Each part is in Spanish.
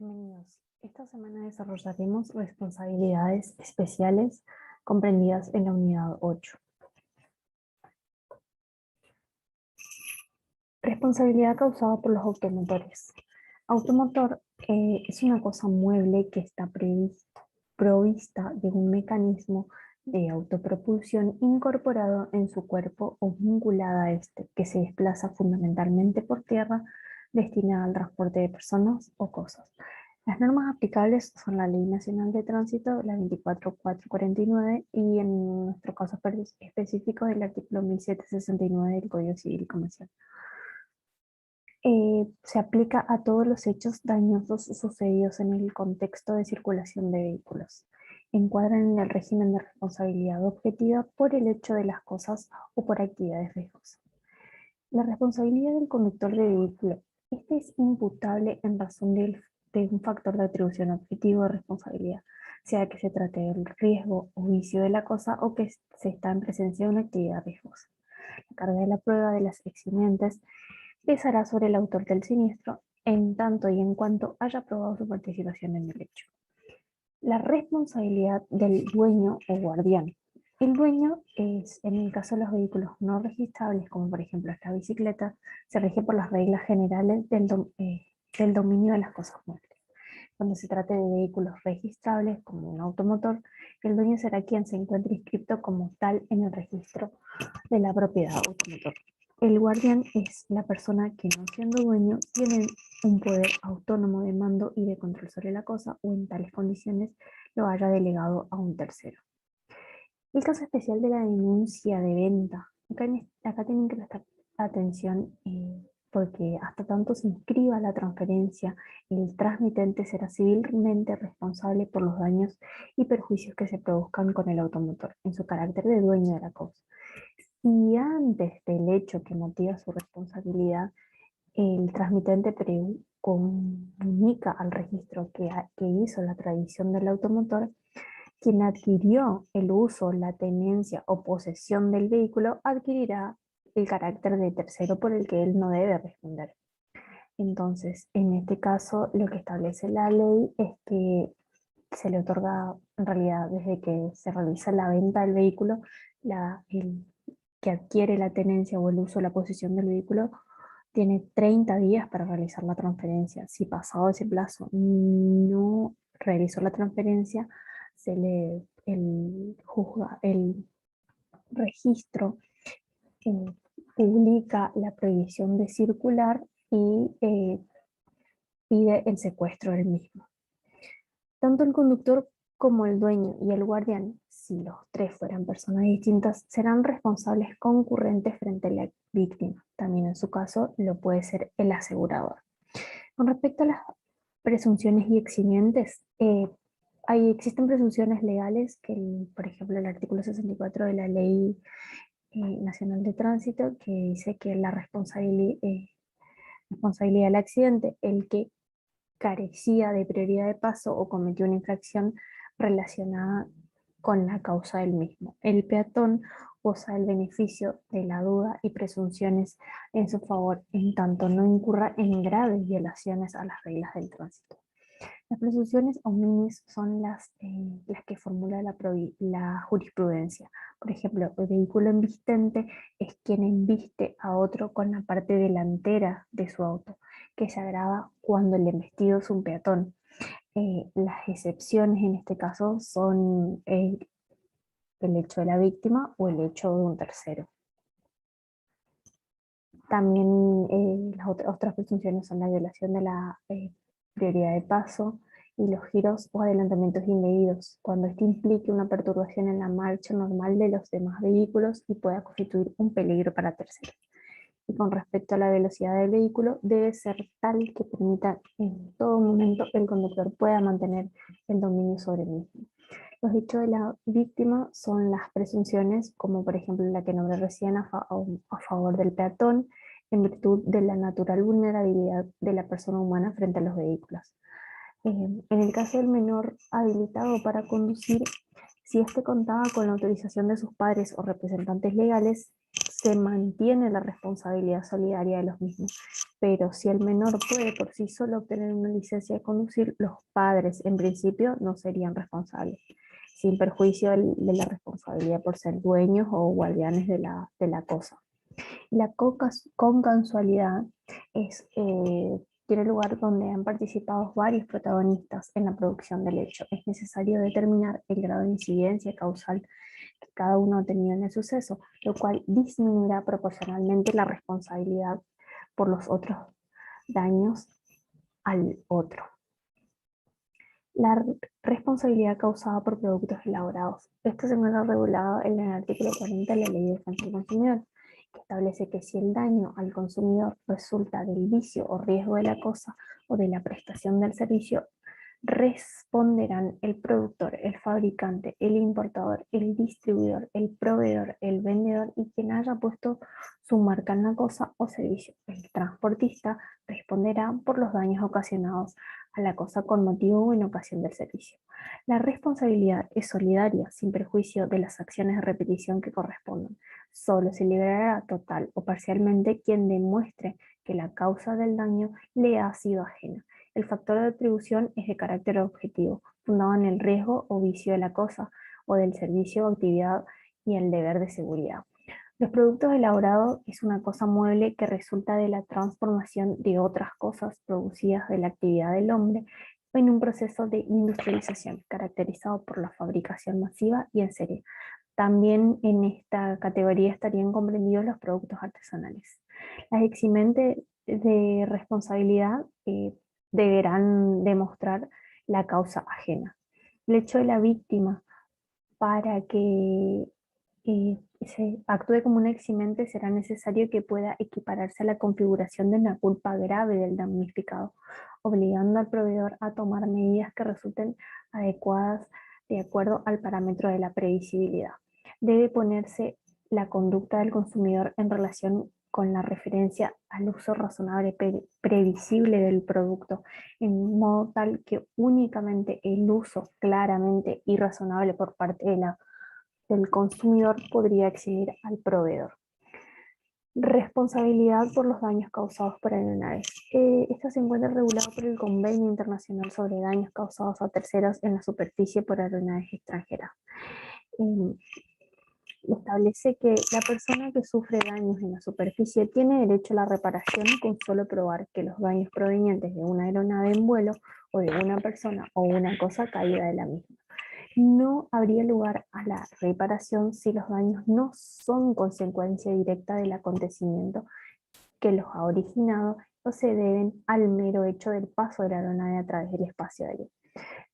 Bienvenidos. Esta semana desarrollaremos responsabilidades especiales comprendidas en la unidad 8. Responsabilidad causada por los automotores. Automotor es una cosa mueble que está provista de un mecanismo de autopropulsión incorporado en su cuerpo o vinculada a este, que se desplaza fundamentalmente por tierra, destinada al transporte de personas o cosas. Las normas aplicables son la Ley Nacional de Tránsito, la 24.449, y en nuestro caso específico el artículo 1769 del Código Civil Comercial. Se aplica a todos los hechos dañosos sucedidos en el contexto de circulación de vehículos. Encuadran en el régimen de responsabilidad objetiva por el hecho de las cosas o por actividades riesgosas. La responsabilidad del conductor de vehículo. Este es imputable en razón de un factor de atribución objetivo de responsabilidad, sea que se trate del riesgo o vicio de la cosa o que se está en presencia de una actividad riesgosa. La carga de la prueba de las eximientes pesará sobre el autor del siniestro en tanto y en cuanto haya probado su participación en el hecho. La responsabilidad del dueño o guardián. El dueño es, en el caso de los vehículos no registrables, como por ejemplo esta bicicleta, se rige por las reglas generales del dominio de las cosas muebles. Cuando se trate de vehículos registrables, como un automotor, el dueño será quien se encuentre inscrito como tal en el registro de la propiedad automotor. El guardián es la persona que, no siendo dueño, tiene un poder autónomo de mando y de control sobre la cosa, o en tales condiciones lo haya delegado a un tercero. El caso especial de la denuncia de venta. Acá tienen que prestar atención porque hasta tanto se inscriba la transferencia, el transmitente será civilmente responsable por los daños y perjuicios que se produzcan con el automotor, en su carácter de dueño de la cosa. Si antes del hecho que motiva su responsabilidad, el transmitente comunica al registro que hizo la tradición del automotor, quien adquirió el uso, la tenencia o posesión del vehículo adquirirá el carácter de tercero por el que él no debe responder. Entonces, en este caso, lo que establece la ley es que se le otorga, en realidad, desde que se realiza la venta del vehículo, el que adquiere la tenencia o el uso, la posesión del vehículo, tiene 30 días para realizar la transferencia. Si pasado ese plazo no realizó la transferencia, el registro eh, publica la prohibición de circular y pide el secuestro del mismo. Tanto el conductor como el dueño y el guardián, si los tres fueran personas distintas, serán responsables concurrentes frente a la víctima. También en su caso lo puede ser el asegurador. Con respecto a las presunciones y eximientes, existen presunciones legales que, por ejemplo, el artículo 64 de la Ley Nacional de Tránsito, que dice que la responsabilidad del accidente, el que carecía de prioridad de paso o cometió una infracción relacionada con la causa del mismo. El peatón goza del beneficio de la duda y presunciones en su favor, en tanto no incurra en graves violaciones a las reglas del tránsito. Las presunciones omnis son las que formula la jurisprudencia. Por ejemplo, el vehículo embistente es quien embiste a otro con la parte delantera de su auto, que se agrava cuando el embestido es un peatón. Las excepciones en este caso son el hecho de la víctima o el hecho de un tercero. También las otras presunciones son la violación de la prioridad de paso y los giros o adelantamientos indebidos, cuando esto implique una perturbación en la marcha normal de los demás vehículos y pueda constituir un peligro para terceros. Y con respecto a la velocidad del vehículo, debe ser tal que permita en todo momento el conductor pueda mantener el dominio sobre el mismo. Los hechos de la víctima son las presunciones, como por ejemplo la que nombré recién a favor del peatón, en virtud de la natural vulnerabilidad de la persona humana frente a los vehículos. En el caso del menor habilitado para conducir, si éste contaba con la autorización de sus padres o representantes legales, se mantiene la responsabilidad solidaria de los mismos. Pero si el menor puede por sí solo obtener una licencia de conducir, los padres en principio no serían responsables, sin perjuicio de la responsabilidad por ser dueños o guardianes de la cosa. La consensualidad tiene lugar donde han participado varios protagonistas en la producción del hecho. Es necesario determinar el grado de incidencia causal que cada uno ha tenido en el suceso, lo cual disminuirá proporcionalmente la responsabilidad por los otros daños al otro. La responsabilidad causada por productos elaborados. Esto se encuentra regulado en el artículo 40 de la Ley de Defensa del Consumidor, que establece que si el daño al consumidor resulta del vicio o riesgo de la cosa o de la prestación del servicio, responderán el productor, el fabricante, el importador, el distribuidor, el proveedor, el vendedor y quien haya puesto su marca en la cosa o servicio. El transportista responderá por los daños ocasionados a la cosa con motivo o en ocasión del servicio. La responsabilidad es solidaria, sin perjuicio de las acciones de repetición que correspondan. Solo se liberará total o parcialmente quien demuestre que la causa del daño le ha sido ajena. El factor de atribución es de carácter objetivo, fundado en el riesgo o vicio de la cosa o del servicio o actividad y el deber de seguridad. Los productos elaborados es una cosa mueble que resulta de la transformación de otras cosas producidas de la actividad del hombre en un proceso de industrialización caracterizado por la fabricación masiva y en serie. También en esta categoría estarían comprendidos los productos artesanales. Las eximentes de responsabilidad deberán demostrar la causa ajena. El hecho de la víctima para que se actúe como un eximente será necesario que pueda equipararse a la configuración de una culpa grave del damnificado, obligando al proveedor a tomar medidas que resulten adecuadas de acuerdo al parámetro de la previsibilidad. Debe ponerse la conducta del consumidor en relación con la referencia al uso razonable previsible del producto, en modo tal que únicamente el uso claramente irrazonable por parte del consumidor podría eximir al proveedor. Responsabilidad por los daños causados por aeronaves. Esta se encuentra regulada por el Convenio Internacional sobre Daños Causados a Terceros en la Superficie por Aeronaves Extranjeras. Establece que la persona que sufre daños en la superficie tiene derecho a la reparación con solo probar que los daños provenientes de una aeronave en vuelo o de una persona o una cosa caída de la misma. No habría lugar a la reparación si los daños no son consecuencia directa del acontecimiento que los ha originado o se deben al mero hecho del paso de la aeronave a través del espacio aéreo.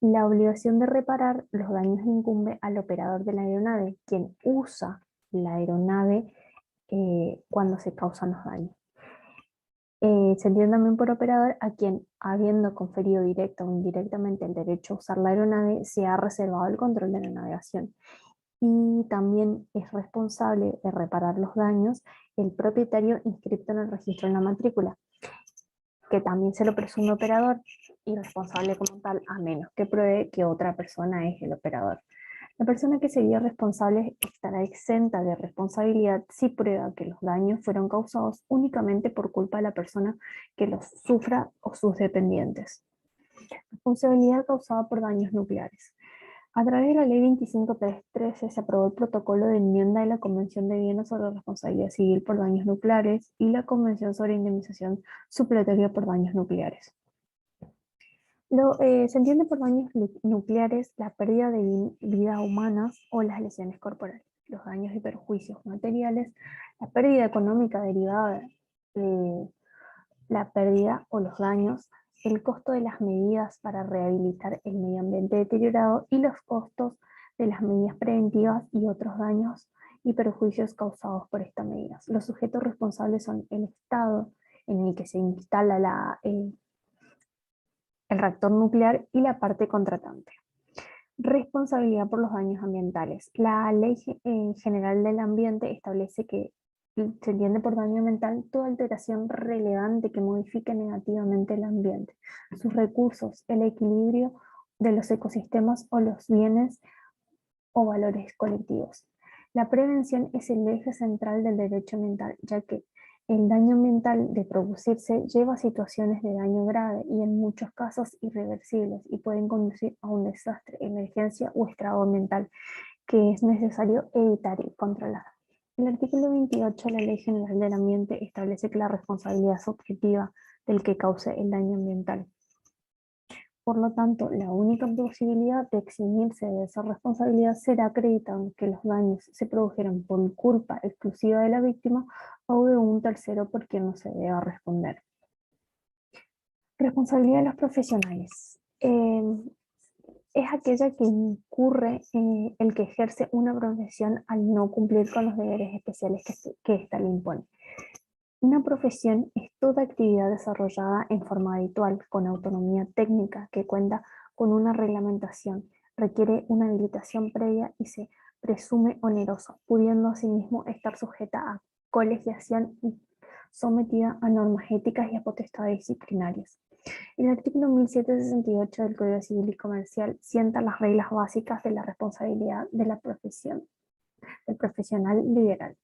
La obligación de reparar los daños incumbe al operador de la aeronave, quien usa la aeronave cuando se causan los daños. Se entiende también por operador a quien, habiendo conferido directa o indirectamente el derecho a usar la aeronave, se ha reservado el control de la navegación. Y también es responsable de reparar los daños el propietario inscrito en el registro en la matrícula, que también se lo presume operador y responsable como tal, a menos que pruebe que otra persona es el operador. La persona que sería responsable estará exenta de responsabilidad si prueba que los daños fueron causados únicamente por culpa de la persona que los sufra o sus dependientes. Responsabilidad causada por daños nucleares. A través de la Ley 25.313 se aprobó el protocolo de enmienda de la Convención de Viena sobre responsabilidad civil por daños nucleares y la Convención sobre indemnización supletoria por daños nucleares. Se entiende por daños nucleares la pérdida de vidas humanas o las lesiones corporales, los daños y perjuicios materiales, la pérdida económica derivada de la pérdida o los daños, el costo de las medidas para rehabilitar el medio ambiente deteriorado y los costos de las medidas preventivas y otros daños y perjuicios causados por estas medidas. Los sujetos responsables son el Estado en el que se instala el reactor nuclear y la parte contratante. Responsabilidad por los daños ambientales. La Ley General del Ambiente establece que se entiende por daño ambiental toda alteración relevante que modifique negativamente el ambiente, sus recursos, el equilibrio de los ecosistemas o los bienes o valores colectivos. La prevención es el eje central del derecho ambiental, ya que el daño ambiental de producirse lleva a situaciones de daño grave y en muchos casos irreversibles y pueden conducir a un desastre, emergencia o estrago ambiental que es necesario evitar y controlar. El artículo 28 de la Ley General del Ambiente establece que la responsabilidad subjetiva del que cause el daño ambiental. Por lo tanto, la única posibilidad de eximirse de esa responsabilidad será acreditando que los daños se produjeron por culpa exclusiva de la víctima o de un tercero por quien no se deba responder. Responsabilidad de los profesionales. Es aquella que incurre el que ejerce una profesión al no cumplir con los deberes especiales que ésta le impone. Una profesión es toda actividad desarrollada en forma habitual, con autonomía técnica, que cuenta con una reglamentación, requiere una habilitación previa y se presume onerosa, pudiendo asimismo estar sujeta a colegiación y sometida a normas éticas y a potestades disciplinarias. El artículo 1768 del Código Civil y Comercial sienta las reglas básicas de la responsabilidad de la profesión, del profesional liberal.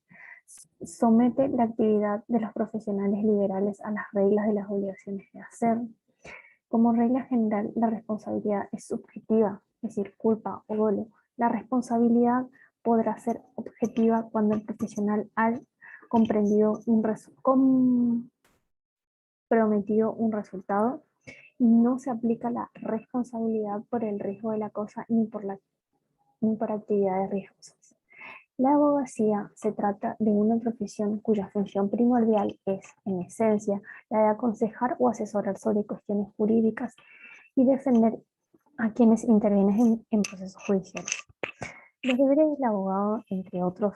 Somete la actividad de los profesionales liberales a las reglas de las obligaciones de hacer. Como regla general, la responsabilidad es subjetiva, es decir, culpa o dolo. La responsabilidad podrá ser objetiva cuando el profesional ha comprometido un resultado y no se aplica la responsabilidad por el riesgo de la cosa ni por actividades riesgosas. La abogacía se trata de una profesión cuya función primordial es, en esencia, la de aconsejar o asesorar sobre cuestiones jurídicas y defender a quienes intervienen en procesos judiciales. Los deberes del abogado, entre otros,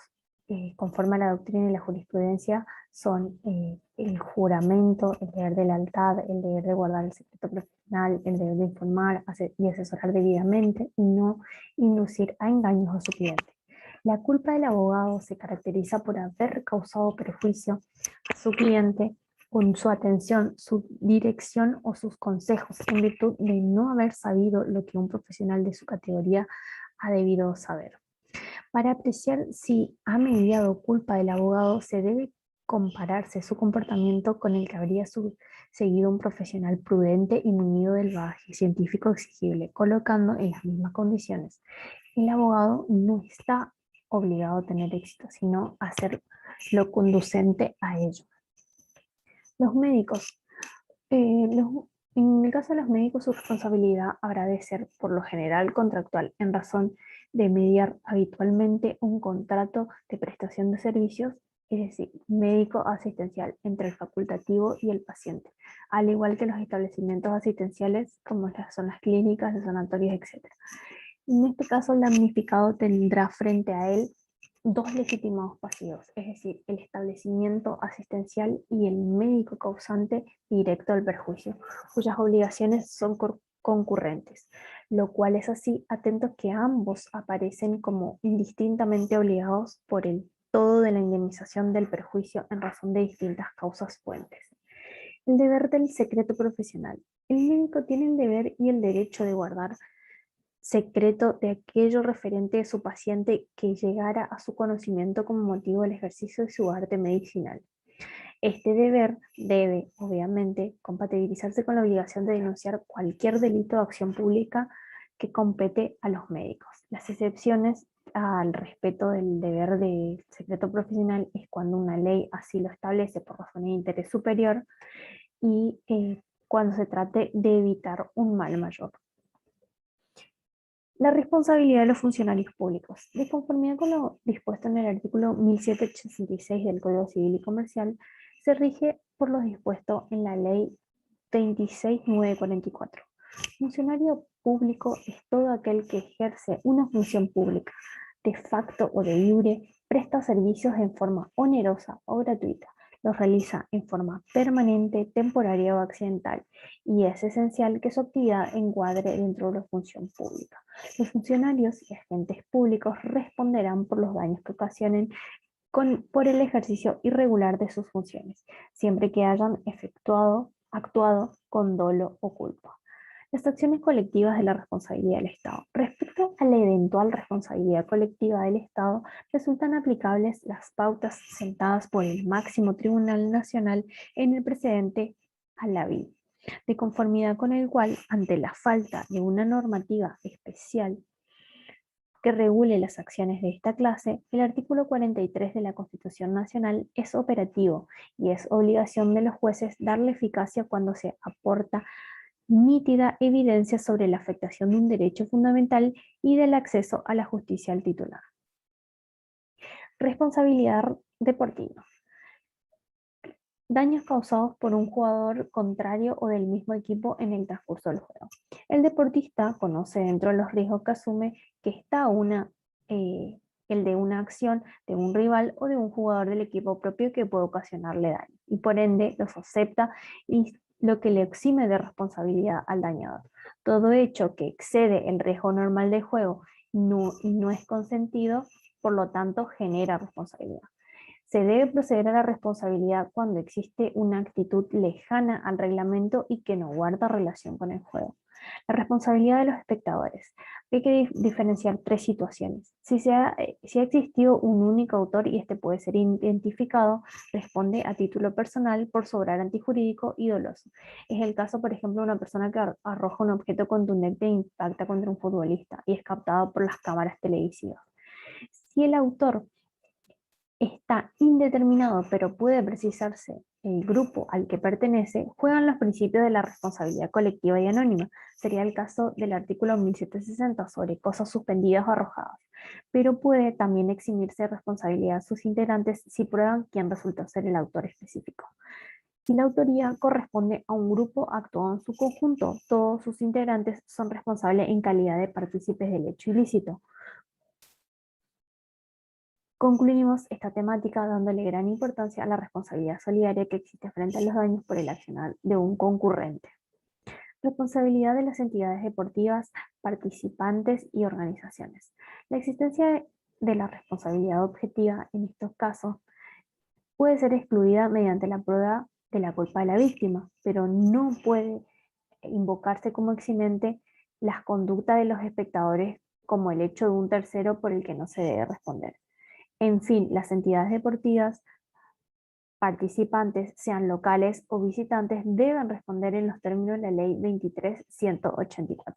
conforme a la doctrina y la jurisprudencia, son el juramento, el deber de lealtad, el deber de guardar el secreto profesional, el deber de informar y asesorar debidamente y no inducir a engaños a su cliente. La culpa del abogado se caracteriza por haber causado perjuicio a su cliente con su atención, su dirección o sus consejos, en virtud de no haber sabido lo que un profesional de su categoría ha debido saber. Para apreciar si ha mediado culpa del abogado, se debe compararse su comportamiento con el que habría seguido un profesional prudente y munido del bagaje científico exigible, colocando en las mismas condiciones. El abogado no está obligado a tener éxito, sino a ser lo conducente a ello. Los médicos. En el caso de los médicos, su responsabilidad habrá de ser, por lo general, contractual, en razón de mediar habitualmente un contrato de prestación de servicios, es decir, médico asistencial, entre el facultativo y el paciente, al igual que los establecimientos asistenciales, como las zonas clínicas, los sanatorios, etc. En este caso, el damnificado tendrá frente a él dos legitimados pasivos, es decir, el establecimiento asistencial y el médico causante directo del perjuicio, cuyas obligaciones son concurrentes, lo cual es así atento que ambos aparecen como indistintamente obligados por el todo de la indemnización del perjuicio en razón de distintas causas fuentes. El deber del secreto profesional. El médico tiene el deber y el derecho de guardar secreto de aquello referente a su paciente que llegara a su conocimiento como motivo del ejercicio de su arte medicinal. Este deber debe, obviamente, compatibilizarse con la obligación de denunciar cualquier delito o acción pública que compete a los médicos. Las excepciones al respeto del deber de secreto profesional es cuando una ley así lo establece por razones de interés superior y cuando se trate de evitar un mal mayor. La responsabilidad de los funcionarios públicos. De conformidad con lo dispuesto en el artículo 1786 del Código Civil y Comercial, se rige por lo dispuesto en la Ley 26.944. Funcionario público es todo aquel que ejerce una función pública, de facto o de iure, presta servicios en forma onerosa o gratuita, los realiza en forma permanente, temporaria o accidental, y es esencial que su actividad encuadre dentro de la función pública. Los funcionarios y agentes públicos responderán por los daños que ocasionen por el ejercicio irregular de sus funciones, siempre que hayan actuado con dolo o culpa. Las acciones colectivas de la responsabilidad del Estado. Respecto a la eventual responsabilidad colectiva del Estado, resultan aplicables las pautas sentadas por el máximo Tribunal Nacional en el precedente a la BID, de conformidad con el cual, ante la falta de una normativa especial que regule las acciones de esta clase, el artículo 43 de la Constitución Nacional es operativo y es obligación de los jueces darle eficacia cuando se aporta nítida evidencia sobre la afectación de un derecho fundamental y del acceso a la justicia al titular. Responsabilidad deportiva. Daños causados por un jugador contrario o del mismo equipo en el transcurso del juego. El deportista conoce dentro de los riesgos que asume que está el de una acción de un rival o de un jugador del equipo propio que puede ocasionarle daño, y por ende los acepta, y lo que le exime de responsabilidad al dañador. Todo hecho que excede el riesgo normal del juego no es consentido, por lo tanto genera responsabilidad. Se debe proceder a la responsabilidad cuando existe una actitud lejana al reglamento y que no guarda relación con el juego. La responsabilidad de los espectadores. Hay que diferenciar tres situaciones. Si ha existido un único autor y este puede ser identificado, responde a título personal por su obrar antijurídico y doloso. Es el caso, por ejemplo, de una persona que arroja un objeto contundente e impacta contra un futbolista y es captado por las cámaras televisivas. Si el autor está indeterminado, pero puede precisarse el grupo al que pertenece, juegan los principios de la responsabilidad colectiva y anónima. Sería el caso del artículo 1760 sobre cosas suspendidas o arrojadas, pero puede también eximirse de responsabilidad a sus integrantes si prueban quién resultó ser el autor específico. Si la autoría corresponde a un grupo actuado en su conjunto, todos sus integrantes son responsables en calidad de partícipes del hecho ilícito. Concluimos esta temática dándole gran importancia a la responsabilidad solidaria que existe frente a los daños por el accionar de un concurrente. Responsabilidad de las entidades deportivas, participantes y organizaciones. La existencia de la responsabilidad objetiva en estos casos puede ser excluida mediante la prueba de la culpa de la víctima, pero no puede invocarse como eximente las conductas de los espectadores como el hecho de un tercero por el que no se debe responder. En fin, las entidades deportivas participantes, sean locales o visitantes, deben responder en los términos de la Ley 23.184.